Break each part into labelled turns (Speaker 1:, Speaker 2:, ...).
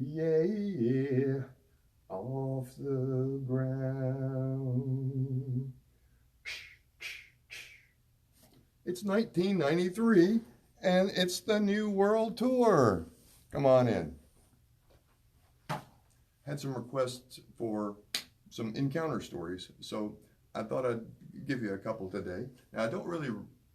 Speaker 1: yeah, off the ground. It's 1993, and it's the New World Tour. Come on in. Had some requests for some encounter stories, so I thought I'd give you a couple today. Now, I don't really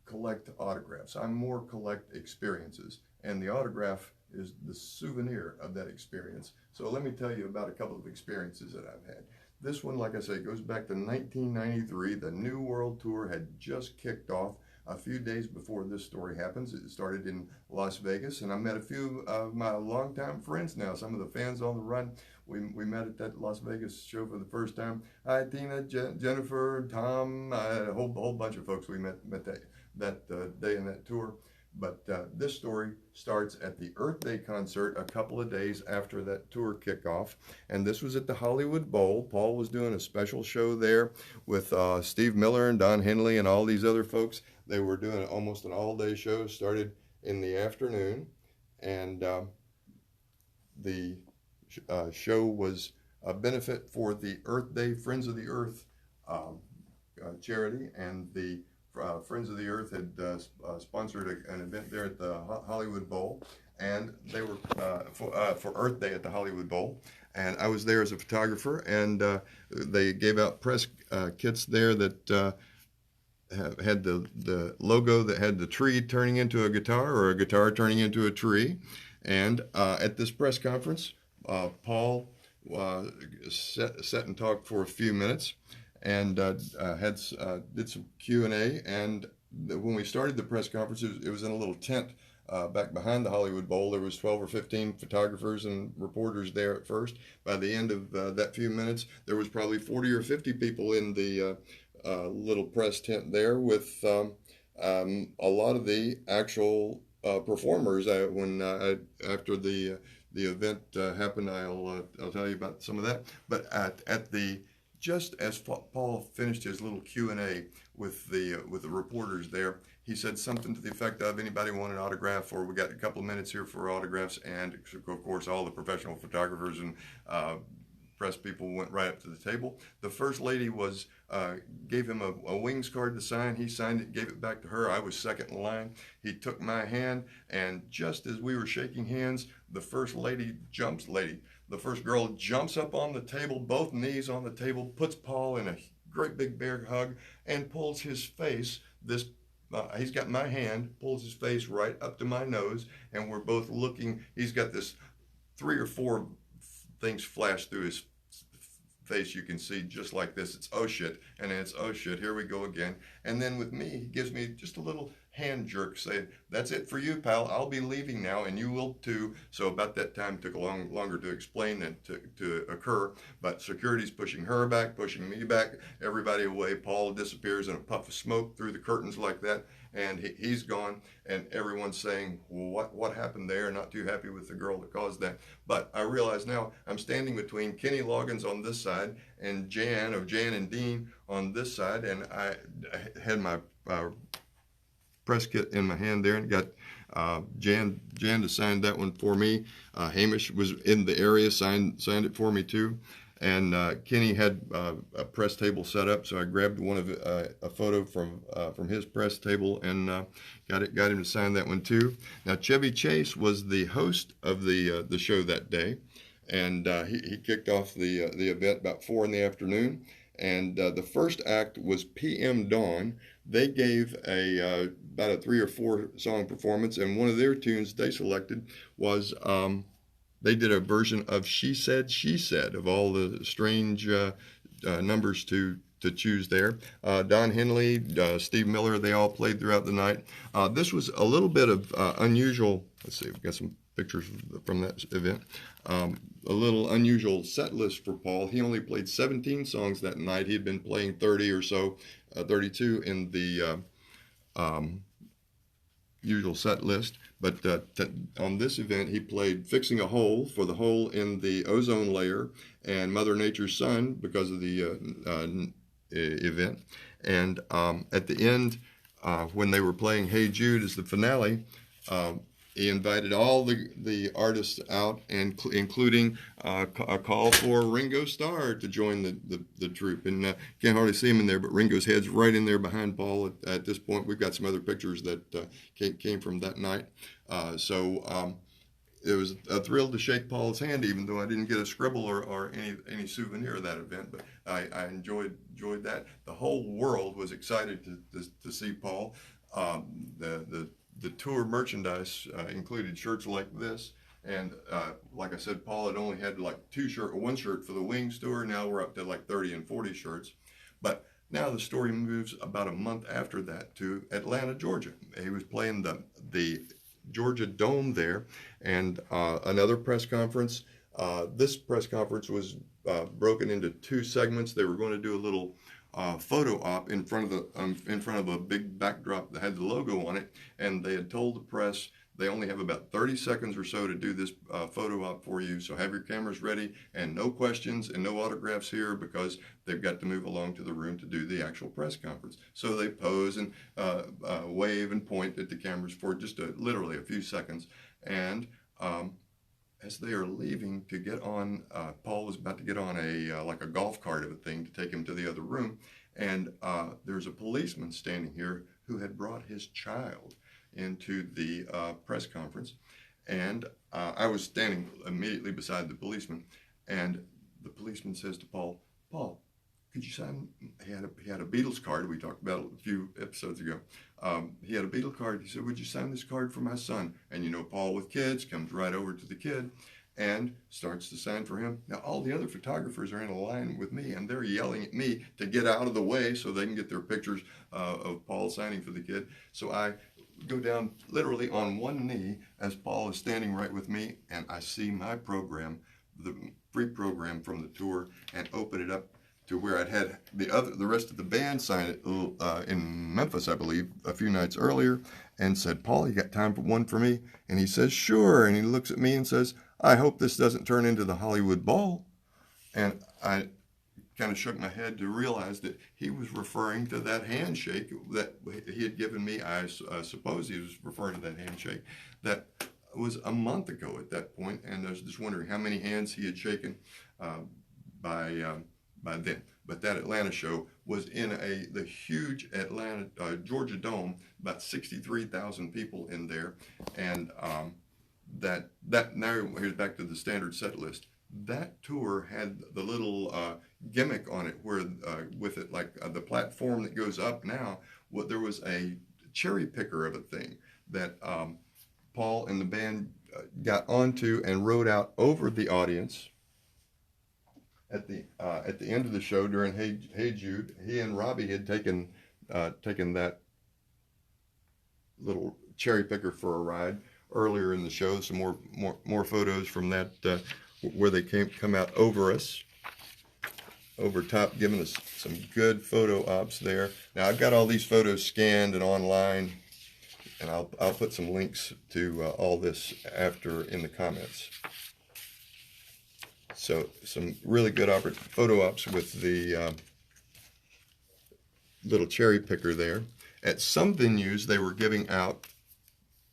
Speaker 1: collect autographs. I more collect experiences, and the autograph is the souvenir of that experience. So let me tell you about a couple of experiences that I've had. This one, like I say, goes back to 1993. The New World Tour had just kicked off a few days before this story happens. It started in Las Vegas, and I met a few of my longtime friends now, some of the fans on the run. We met at that Las Vegas show for the first time. Hi, Tina, Jennifer, Tom, a whole bunch of folks we met that day in that tour. But this story starts at the Earth Day concert a couple of days after that tour kickoff. And this was at the Hollywood Bowl. Paul was doing a special show there with Steve Miller and Don Henley and all these other folks. They were doing almost an all-day show, started in the afternoon. And the show was a benefit for the Earth Day Friends of the Earth charity, and the Friends of the Earth had sponsored an event there at the Hollywood Bowl, and they were for Earth Day at the Hollywood Bowl, and I was there as a photographer, and they gave out press kits there that had the logo that had the tree turning into a guitar or a guitar turning into a tree, and at this press conference, Paul sat and talked for a few minutes, and did some Q&A. And when we started the press conference, it was in a little tent back behind the Hollywood Bowl. There was 12 or 15 photographers and reporters there at first. By the end of that few minutes, there was probably 40 or 50 people in the little press tent there with a lot of the actual performers. After the event happened, I'll tell you about some of that. But at the just as Paul finished his little Q&A with the reporters there, he said something to the effect of, anybody want an autograph, or we got a couple of minutes here for autographs. And of course all the professional photographers and press people went right up to the table. The first lady gave him a Wings card to sign. He signed it, gave it back to her. I was second in line. He took my hand, and just as we were shaking hands, the first girl jumps up on the table, both knees on the table, puts Paul in a great big bear hug, and pulls his face, he's got my hand, pulls his face right up to my nose, and we're both looking. He's got this 3 or 4 things flash through his face. You can see just like this. It's oh shit, and then it's oh shit, here we go again. And then with me, he gives me just a little hand jerk saying, that's it for you, pal. I'll be leaving now, and you will too. So about that time, took longer to explain than to occur. But security's pushing her back, pushing me back, everybody away. Paul disappears in a puff of smoke through the curtains like that, and he's gone. And everyone's saying, well, what happened there? Not too happy with the girl that caused that. But I realize now I'm standing between Kenny Loggins on this side and Jan and Dean on this side, and I had my press kit in my hand there, and got Jan to sign that one for me. Hamish was in the area, signed it for me too. And Kenny had a press table set up, so I grabbed one of a photo from his press table and got him to sign that one too. Now Chevy Chase was the host of the show that day, and he kicked off the event about 4 in the afternoon. And the first act was PM Dawn. They gave about a 3 or 4 song performance, and one of their tunes they selected was they did a version of She Said, She Said, of all the strange numbers to choose there. Don Henley, Steve Miller, they all played throughout the night. This was a little bit of unusual. Let's see, we've got some pictures from that event. A little unusual set list for Paul. He only played 17 songs that night. He had been playing 30 or so, 32 in the usual set list. But on this event, he played Fixing a Hole for the hole in the ozone layer, and Mother Nature's Son because of the event. And at the end, when they were playing Hey Jude as the finale, he invited all the artists out, and including a call for Ringo Starr to join the troupe. And can't hardly see him in there, but Ringo's head's right in there behind Paul at this point. We've got some other pictures that came from that night. It was a thrill to shake Paul's hand, even though I didn't get a scribble or any souvenir of that event. But I enjoyed that. The whole world was excited to see Paul. The tour merchandise included shirts like this, and like I said, Paul had only had like one shirt for the Wings tour. Now we're up to like 30 and 40 shirts. But now the story moves about a month after that to Atlanta, Georgia. He was playing the Georgia Dome there, and another press conference. This press conference was broken into two segments. They were going to do a little photo op in front of a big backdrop that had the logo on it, and they had told the press they only have about 30 seconds or so to do this photo op for you, so have your cameras ready, and no questions and no autographs here, because they've got to move along to the room to do the actual press conference. So they pose and wave and point at the cameras for just literally a few seconds, and as they are leaving to get on, Paul was about to get on like a golf cart of a thing to take him to the other room, and there's a policeman standing here who had brought his child into the press conference, and I was standing immediately beside the policeman, and the policeman says to Paul, could you sign? He had a Beatles card we talked about a few episodes ago. He had a Beatles card. He said, would you sign this card for my son? And you know, Paul with kids comes right over to the kid and starts to sign for him. Now, all the other photographers are in a line with me, and they're yelling at me to get out of the way so they can get their pictures of Paul signing for the kid. So I go down literally on one knee as Paul is standing right with me, and I see my program, the free program from the tour, and open it up to where I'd had the rest of the band sign it in Memphis, I believe, a few nights earlier, and said, Paul, you got time for one for me? And he says, sure. And he looks at me and says, I hope this doesn't turn into the Hollywood Bowl. And I kind of shook my head to realize that he was referring to that handshake that he had given me. I suppose he was referring to that handshake that was a month ago at that point, and I was just wondering how many hands he had shaken by then. But that Atlanta show was in the huge Georgia Dome, about 63,000 people in there, and now here's back to the standard set list. That tour had the little gimmick on it where with it like the platform that goes up now, there was a cherry picker of a thing that Paul and the band got onto and rode out over the audience. At the end of the show during Hey Jude, he and Robbie had taken that little cherry picker for a ride earlier in the show. Some more photos from that where they come out over us, over top, giving us some good photo ops there. Now I've got all these photos scanned and online, and I'll put some links to all this after in the comments. So some really good photo ops with the little cherry picker there. At some venues, they were giving out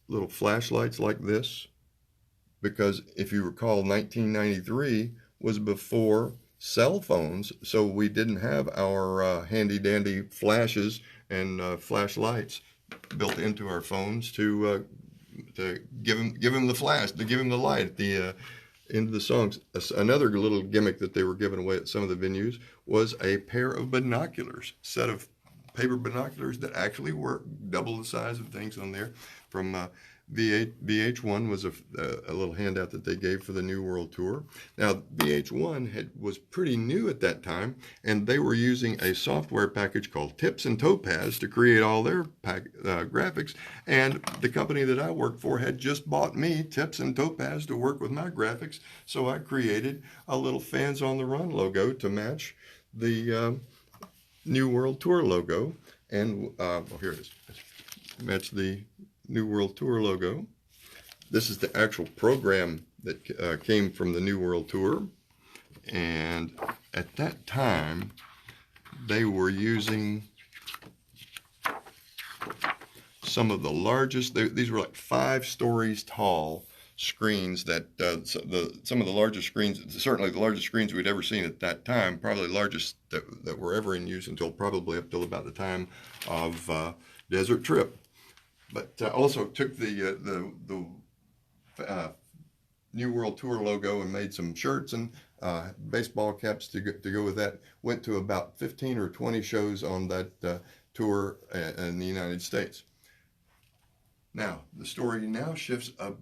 Speaker 1: little flashlights like this, because if you recall, 1993 was before cell phones, so we didn't have our handy-dandy flashes and flashlights built into our phones to give him the flash, to give him the light at the into the songs. Another little gimmick that they were giving away at some of the venues was a pair of binoculars, set of paper binoculars that actually work, double the size of things on there. From VH1 was a little handout that they gave for the New World Tour. Now, VH1 was pretty new at that time, and they were using a software package called Tips and Topaz to create all their graphics, and the company that I worked for had just bought me Tips and Topaz to work with my graphics, so I created a little Fans on the Run logo to match the New World Tour logo, and here it is, match the New World Tour logo. This is the actual program that came from the New World Tour, and at that time they were using some of the largest. These were like 5 stories tall screens that some of the largest screens, certainly the largest screens we'd ever seen at that time, probably the largest that were ever in use until probably up till about the time of Desert Trip. But also took the New World Tour logo and made some shirts and baseball caps to go with that. Went to about 15 or 20 shows on that tour in the United States. Now, the story now shifts up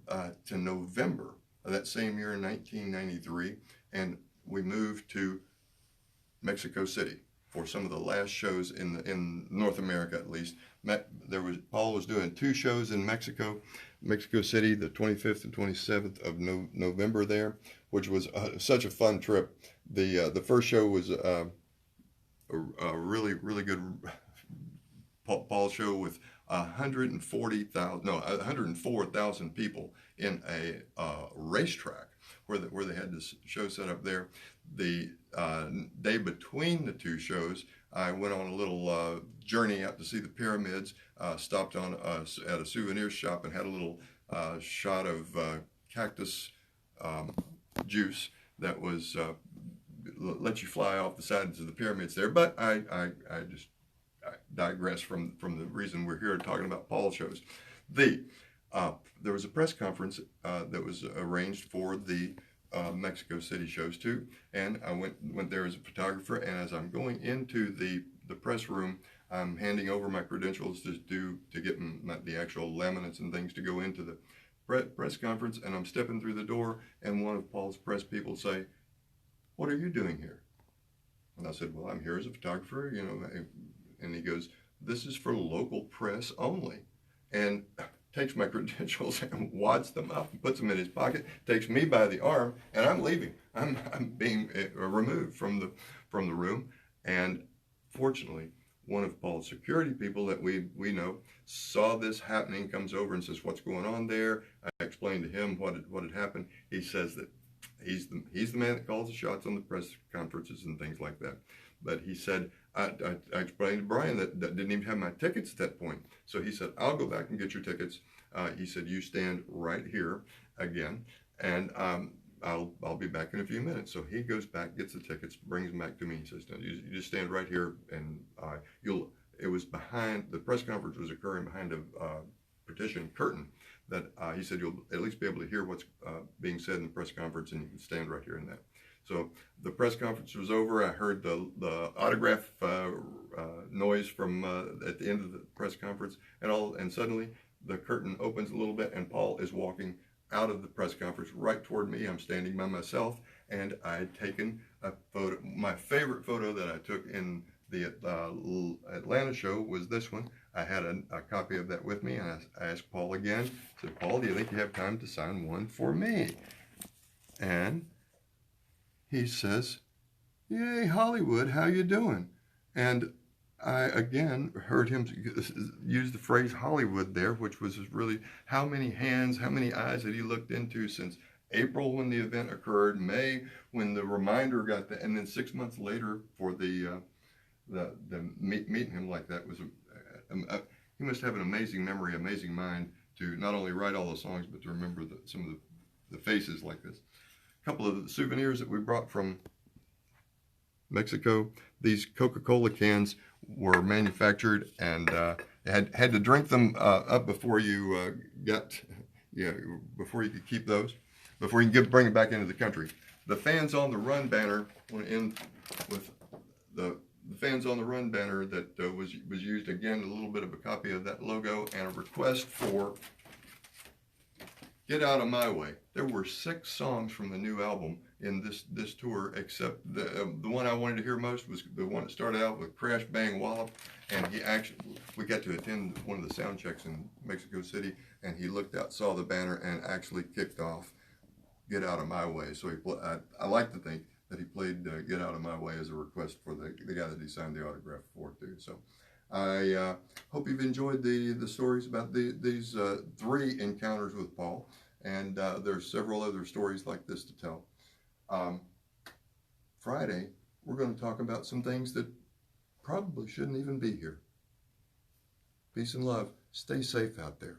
Speaker 1: to November of that same year in 1993, and we moved to Mexico City for some of the last shows in North America, at least. Paul was doing 2 shows in Mexico City, the 25th and 27th of November there, which was such a fun trip. The first show was a really good Paul show with 104,000 people in a racetrack where they had this show set up there. The day between the 2 shows, I went on a little journey out to see the pyramids, stopped at a souvenir shop and had a little shot of cactus juice that was let you fly off the sides of the pyramids there. But I digress from the reason we're here talking about Paul shows. There was a press conference that was arranged for the Mexico City shows too, and I went there as a photographer. And as I'm going into the press room, I'm handing over my credentials to get the actual laminates and things to go into the press conference. And I'm stepping through the door, and one of Paul's press people say, "What are you doing here?" And I said, "Well, I'm here as a photographer, you know." And he goes, "This is for local press only," and takes my credentials and wads them up and puts them in his pocket, takes me by the arm, and I'm leaving. I'm being removed from the room. And fortunately, one of Paul's security people that we know saw this happening, comes over and says, "What's going on there?" I explained to him what had happened. He says that he's the man that calls the shots on the press conferences and things like that. But he said, I explained to Brian that didn't even have my tickets at that point. So he said, "I'll go back and get your tickets." He said, "You stand right here again, and I'll be back in a few minutes." So he goes back, gets the tickets, brings them back to me. He says, "No, you just stand right here, and it was behind, the press conference was occurring behind a partition curtain that he said, "You'll at least be able to hear what's being said in the press conference, and you can stand right here in that." So the press conference was over. I heard the autograph noise from at the end of the press conference, and suddenly the curtain opens a little bit, and Paul is walking out of the press conference right toward me. I'm standing by myself, and I had taken a photo. My favorite photo that I took in the Atlanta show was this one. I had a copy of that with me, and I asked Paul again. I said, "Paul, do you think you have time to sign one for me?" And he says, "Yay, Hollywood, how you doing?" And I again heard him use the phrase Hollywood there, which was really how many hands, how many eyes had he looked into since April when the event occurred, May when the reminder got that, and then 6 months later for the meeting him like that was he must have an amazing memory, amazing mind to not only write all the songs but to remember some of the faces like this. A couple of the souvenirs that we brought from Mexico. These Coca-Cola cans were manufactured and had to drink them up before you before you could keep those, before you can bring them back into the country. The Fans on the Run banner went in with the Fans on the Run banner that was used again, a little bit of a copy of that logo and a request for Get Out of My Way. There were 6 songs from the new album in this tour, except the one I wanted to hear most was the one that started out with Crash Bang Wallop, and we got to attend one of the sound checks in Mexico City, and he looked out, saw the banner, and actually kicked off Get Out of My Way. So I like to think that he played Get Out of My Way as a request for the guy that he signed the autograph for too. So I hope you've enjoyed the stories about these 3 encounters with Paul, and there's several other stories like this to tell. Friday, we're going to talk about some things that probably shouldn't even be here. Peace and love. Stay safe out there.